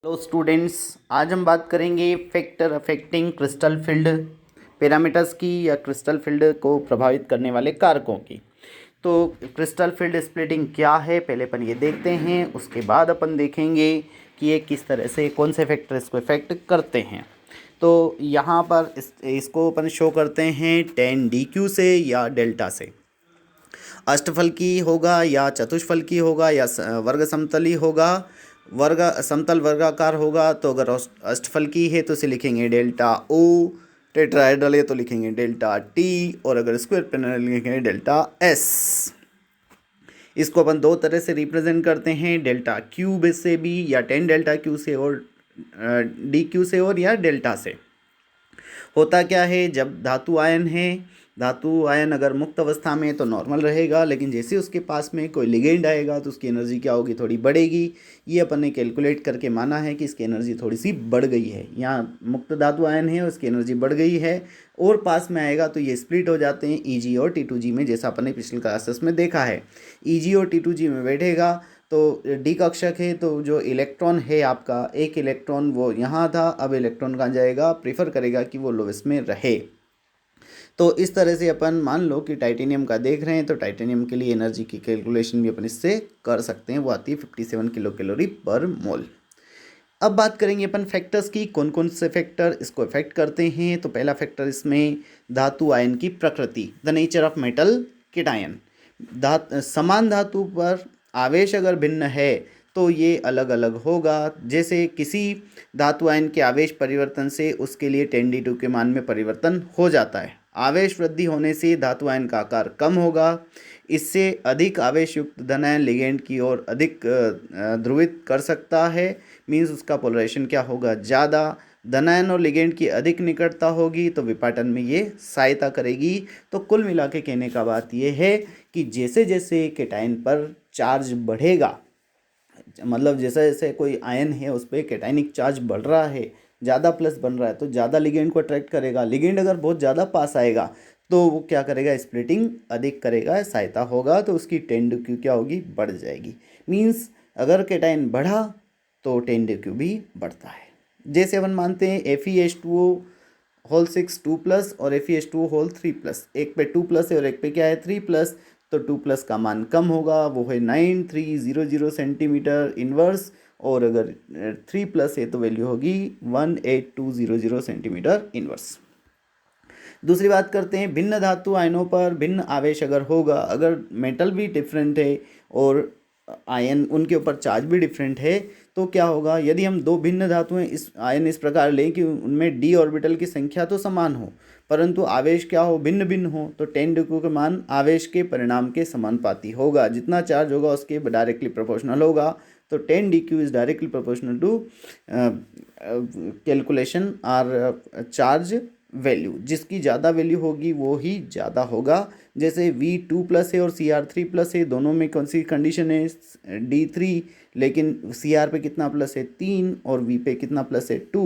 Hello students, आज हम बात करेंगे factor affecting crystal field parameters की या क्रिस्टल फील्ड को प्रभावित करने वाले कारकों की। तो क्रिस्टल फील्ड स्प्लिटिंग क्या है, पहले अपन ये देखते हैं, उसके बाद अपन देखेंगे कि ये किस तरह से कौन से फैक्टर इसको इफेक्ट करते हैं। तो यहाँ पर इसको अपन शो करते हैं टेन डी क्यू से या डेल्टा से। अष्टफलकी होगा या चतुष्फलकी होगा या वर्ग समतली होगा, वर्ग समतल वर्गाकार होगा। तो अगर अष्टफलकी है तो इसे लिखेंगे डेल्टा ओ, टेट्राहेड्रल है तो लिखेंगे डेल्टा टी, और अगर स्क्वायर प्लेनर लिखेंगे डेल्टा एस। इसको अपन दो तरह से रिप्रेजेंट करते हैं, डेल्टा क्यूब से भी या टेन डेल्टा क्यू से, और डी क्यू से, और या डेल्टा से। होता क्या है, जब धातु आयन है, धातु आयन अगर मुक्त अवस्था में तो नॉर्मल रहेगा, लेकिन जैसे उसके पास में कोई लिगेंड आएगा तो उसकी एनर्जी क्या होगी, थोड़ी बढ़ेगी। ये अपन ने कैलकुलेट करके माना है कि इसकी एनर्जी थोड़ी सी बढ़ गई है। यहाँ मुक्त धातु आयन है, उसकी एनर्जी बढ़ गई है, और पास में आएगा तो ये स्प्लिट हो जाते हैं ईजी और टी2जी में, जैसा अपन ने पिछले क्लासेस में देखा है। ईजी और टी2जी में बैठेगा तो डी कक्षक है, तो जो इलेक्ट्रॉन है आपका, एक इलेक्ट्रॉन वो यहाँ था, अब इलेक्ट्रॉन कहाँ जाएगा, प्रीफर करेगा कि वो लोवेस्ट में रहे। तो इस तरह से अपन मान लो कि टाइटेनियम का देख रहे हैं, तो टाइटेनियम के लिए एनर्जी की कैलकुलेशन भी अपन इससे कर सकते हैं, वो आती है 57 किलो कैलोरी पर मोल। अब बात करेंगे अपन फैक्टर्स की, कौन कौन से फैक्टर इसको इफेक्ट करते हैं। तो पहला फैक्टर इसमें धातु आयन की प्रकृति, the nature of metal cation. समान धातु पर आवेश अगर भिन्न है तो ये अलग अलग होगा। जैसे किसी धातु आयन के आवेश परिवर्तन से उसके लिए 10d2 के मान में परिवर्तन हो जाता है। आवेश वृद्धि होने से धातु आयन का आकार कम होगा। इससे अधिक आवेश युक्त धन आयन लिगेंड की ओर अधिक ध्रुवित कर सकता है। मीन्स उसका पोलराइजेशन क्या होगा, ज़्यादा। धन आयन और लिगेंड की अधिक निकटता होगी तो विपाटन में ये सहायता करेगी। तो कुल मिला के कहने का बात ये है कि जैसे जैसे केटायन पर चार्ज बढ़ेगा, मतलब जैसे जैसे कोई आयन है उस पर कैटायनिक चार्ज बढ़ रहा है, ज़्यादा प्लस बन रहा है, तो ज़्यादा लिगेंड को अट्रैक्ट करेगा। लिगेंड अगर बहुत ज़्यादा पास आएगा तो वो क्या करेगा, स्प्लिटिंग अधिक करेगा, सहायता होगा, तो उसकी 10d क्या होगी, बढ़ जाएगी। मीन्स अगर कैटायन बढ़ा तो 10d भी बढ़ता है। जैसे अपन मानते हैं FeH2O होल 6 2+ और FeH2O होल 3+, एक पे 2+ है और एक पे क्या है 3+, तो 2+ का मान कम होगा, वो है 9300 सेंटीमीटर इनवर्स, और अगर 3+ है तो वैल्यू होगी 18200 सेंटीमीटर इनवर्स। दूसरी बात करते हैं, भिन्न धातु आयनों पर भिन्न आवेश अगर होगा, अगर मेटल भी डिफरेंट है और आयन उनके ऊपर चार्ज भी डिफरेंट है, तो क्या होगा, यदि हम दो भिन्न धातुएं इस आयन इस प्रकार लें कि उनमें डी ऑर्बिटल की संख्या तो समान हो परंतु आवेश क्या हो, भिन्न भिन्न हो, तो 10d का मान आवेश के परिणाम के समानुपाती होगा। जितना चार्ज होगा उसके डायरेक्टली प्रोपोर्शनल होगा। तो 10d is directly proportional to calculation or charge value. जिसकी ज़्यादा वैल्यू होगी वो ही ज़्यादा होगा। जैसे V2+ है और Cr3+ है, दोनों में कौन सी कंडीशन है, D3, लेकिन Cr पे कितना प्लस है 3 और V पे कितना प्लस है 2,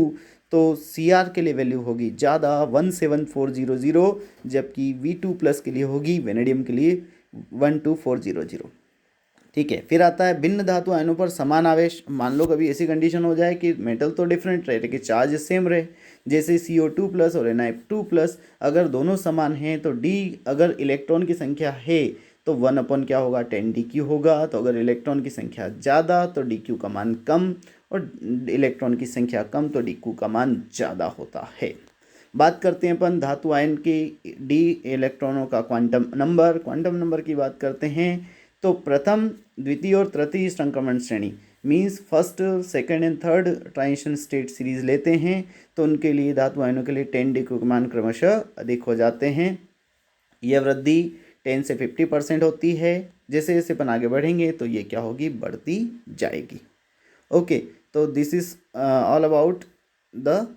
तो Cr के लिए वैल्यू होगी ज़्यादा 17400, जबकि V2+ के लिए होगी, वेनेडियम के लिए 12400। ठीक है, फिर आता है भिन्न धातु आयनों पर समान आवेश। मान लो कभी ऐसी कंडीशन हो जाए कि मेटल तो डिफरेंट रहे लेकिन चार्ज सेम रहे, जैसे CO2+ और Na2+, अगर दोनों समान हैं तो D, अगर इलेक्ट्रॉन की संख्या है तो 1 क्या होगा, 10dq होगा। तो अगर इलेक्ट्रॉन की संख्या ज़्यादा तो dq का मान कम, और इलेक्ट्रॉन की संख्या कम तो dq का मान ज़्यादा होता है। बात करते हैं अपन धातु आयन के डी इलेक्ट्रॉनों का क्वांटम नंबर की बात करते हैं। तो प्रथम, द्वितीय और तृतीय संक्रमण श्रेणी, means first, second and third transition state series लेते हैं, तो उनके लिए धातु आयनों के लिए 10d के मान क्रमशः अधिक हो जाते हैं। यह वृद्धि 10 से 50% होती है। जैसे जैसे अपन आगे बढ़ेंगे तो ये क्या होगी, बढ़ती जाएगी। ओके, तो this is all about the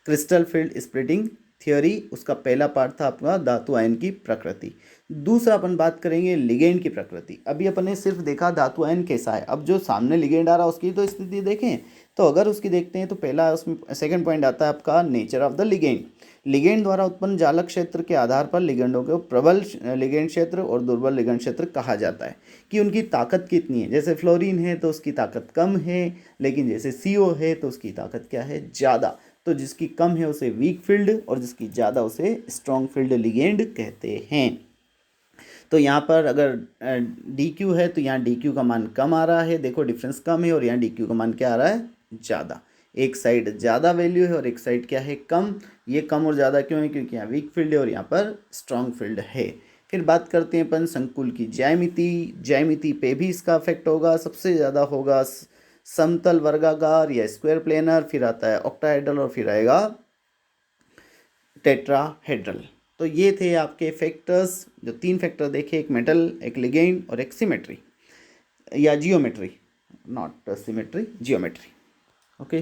crystal field splitting theory, उसका पहला पार्ट था आपका धातु आयन की प्रकृति। दूसरा अपन बात करेंगे लिगेंड की प्रकृति। अभी अपन ने सिर्फ देखा धातु आयन कैसा है, अब जो सामने लिगेंड आ रहा है उसकी तो स्थिति देखें। तो अगर उसकी देखते हैं तो पहला उसमें सेकंड पॉइंट आता है आपका nature of the ligand. Ligand द्वारा उत्पन्न जालक क्षेत्र के आधार पर लिगेंडों को प्रबल लिगेंड क्षेत्र और दुर्बल लिगेंड क्षेत्र कहा जाता है कि उनकी ताकत कितनी है। जैसे फ्लोरीन है तो उसकी ताकत कम है, लेकिन जैसे CO है तो उसकी ताकत क्या है, ज़्यादा। तो जिसकी कम है उसे वीक फील्ड और जिसकी ज़्यादा उसे स्ट्रॉन्ग फील्ड लिगेंड कहते हैं। तो यहाँ पर अगर DQ है तो यहाँ DQ का मान कम आ रहा है, देखो डिफरेंस कम है, और यहाँ DQ का मान क्या आ रहा है, ज़्यादा। एक साइड ज़्यादा वैल्यू है और एक साइड क्या है, कम। ये कम और ज़्यादा क्यों है, क्योंकि यहाँ वीक फील्ड है और यहाँ पर स्ट्रॉन्ग फील्ड है। फिर बात करते हैं अपन संकुल की ज्यामिति। ज्यामिति पे भी इसका इफेक्ट होगा, सबसे ज़्यादा होगा समतल वर्गाकार या स्क्वायर प्लेनर, फिर आता है ऑक्टाहेड्रल और फिर आएगा टेट्राहेड्रल। तो ये थे आपके फैक्टर्स, जो 3 फैक्टर देखे, एक मेटल, एक लिगेंड और एक सिमेट्री या geometry, not symmetry, geometry. Okay.